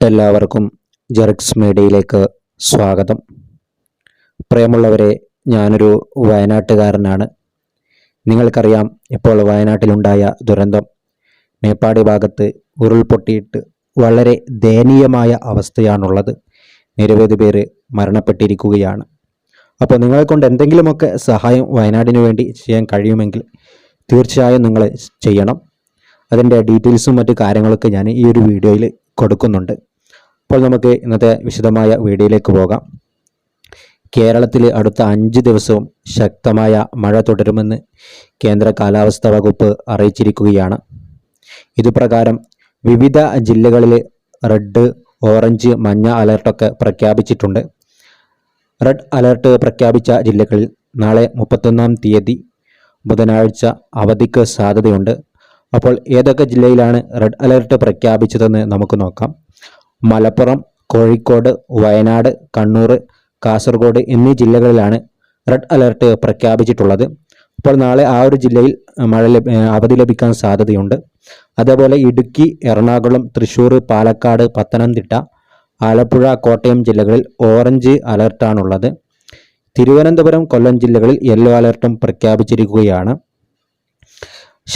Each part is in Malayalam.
എല്ലാവർക്കും ജെറിക്സ് മീഡിയയിലേക്ക് സ്വാഗതം. പ്രിയമുള്ളവരെ, ഞാനൊരു വയനാട്ടുകാരനാണ്. നിങ്ങൾക്കറിയാം, ഇപ്പോൾ വയനാട്ടിലുണ്ടായ ദുരന്തം. മേപ്പാടി ഭാഗത്ത് ഉരുൾപൊട്ടിയിട്ട് വളരെ ദയനീയമായ അവസ്ഥയാണുള്ളത്. നിരവധി പേര് മരണപ്പെട്ടിരിക്കുകയാണ്. അപ്പോൾ നിങ്ങളെ കൊണ്ട് എന്തെങ്കിലുമൊക്കെ സഹായം വയനാടിന് വേണ്ടി ചെയ്യാൻ കഴിയുമെങ്കിൽ തീർച്ചയായും നിങ്ങൾ ചെയ്യണം. അതിൻ്റെ ഡീറ്റെയിൽസും മറ്റു കാര്യങ്ങളൊക്കെ ഞാൻ ഈ ഒരു വീഡിയോയിൽ കൊടുക്കുന്നുണ്ട്. അപ്പോൾ നമുക്ക് ഇന്നത്തെ വിശദമായ വീഡിയോയിലേക്ക് പോകാം. കേരളത്തിൽ അടുത്ത 5 ദിവസവും ശക്തമായ മഴ തുടരുമെന്ന് കേന്ദ്ര കാലാവസ്ഥാ വകുപ്പ് അറിയിച്ചിരിക്കുകയാണ്. ഇതുപ്രകാരം വിവിധ ജില്ലകളിൽ റെഡ്, ഓറഞ്ച്, മഞ്ഞ അലർട്ടൊക്കെ പ്രഖ്യാപിച്ചിട്ടുണ്ട്. റെഡ് അലർട്ട് പ്രഖ്യാപിച്ച ജില്ലകളിൽ നാളെ 31-ാം തീയതി ബുധനാഴ്ച അവധിക്ക് സാധ്യതയുണ്ട്. അപ്പോൾ ഏതൊക്കെ ജില്ലയിലാണ് റെഡ് അലർട്ട് പ്രഖ്യാപിച്ചതെന്ന് നമുക്ക് നോക്കാം. മലപ്പുറം, കോഴിക്കോട്, വയനാട്, കണ്ണൂർ, കാസർഗോഡ് എന്നീ ജില്ലകളിലാണ് റെഡ് അലർട്ട് പ്രഖ്യാപിച്ചിട്ടുള്ളത്. അപ്പോൾ നാളെ ആ ഒരു ജില്ലയിൽ അവധി ലഭിക്കാൻ സാധ്യതയുണ്ട്. അതേപോലെ ഇടുക്കി, എറണാകുളം, തൃശ്ശൂർ, പാലക്കാട്, പത്തനംതിട്ട, ആലപ്പുഴ, കോട്ടയം ജില്ലകളിൽ ഓറഞ്ച് അലർട്ടാണുള്ളത്. തിരുവനന്തപുരം, കൊല്ലം ജില്ലകളിൽ യെല്ലോ അലർട്ടും പ്രഖ്യാപിച്ചിരിക്കുകയാണ്.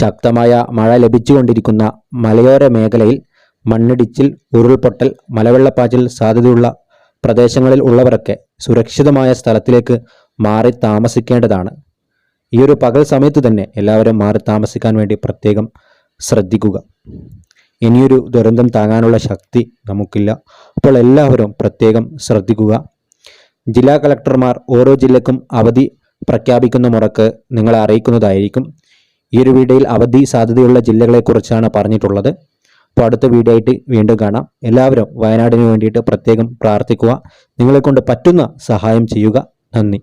ശക്തമായ മഴ ലഭിച്ചുകൊണ്ടിരിക്കുന്ന മലയോര മേഖലയിൽ മണ്ണിടിച്ചിൽ, ഉരുൾപൊട്ടൽ, മലവെള്ളപ്പാച്ചിൽ സാധ്യതയുള്ള പ്രദേശങ്ങളിൽ ഉള്ളവരൊക്കെ സുരക്ഷിതമായ സ്ഥലത്തിലേക്ക് മാറി താമസിക്കേണ്ടതാണ്. ഈ ഒരു പകൽ സമയത്ത് തന്നെ എല്ലാവരും മാറി താമസിക്കാൻ വേണ്ടി പ്രത്യേകം ശ്രദ്ധിക്കുക. ഇനിയൊരു ദുരന്തം താങ്ങാനുള്ള ശക്തി നമുക്കില്ല. അപ്പോൾ എല്ലാവരും പ്രത്യേകം ശ്രദ്ധിക്കുക. ജില്ലാ കളക്ടർമാർ ഓരോ ജില്ലക്കും അവധി പ്രഖ്യാപിക്കുന്ന മുറക്ക് നിങ്ങളെ അറിയിക്കുന്നതായിരിക്കും. ഈ ഒരു വീഡിയോയിൽ അവധി സാധ്യതയുള്ള ജില്ലകളെക്കുറിച്ചാണ് പറഞ്ഞിട്ടുള്ളത്. അപ്പോൾ അടുത്ത വീഡിയോ ആയിട്ട് വീണ്ടും കാണാം. എല്ലാവരും വയനാടിന് വേണ്ടിയിട്ട് പ്രത്യേകം പ്രാർത്ഥിക്കുക. നിങ്ങളെക്കൊണ്ട് പറ്റുന്ന സഹായം ചെയ്യുക. നന്ദി.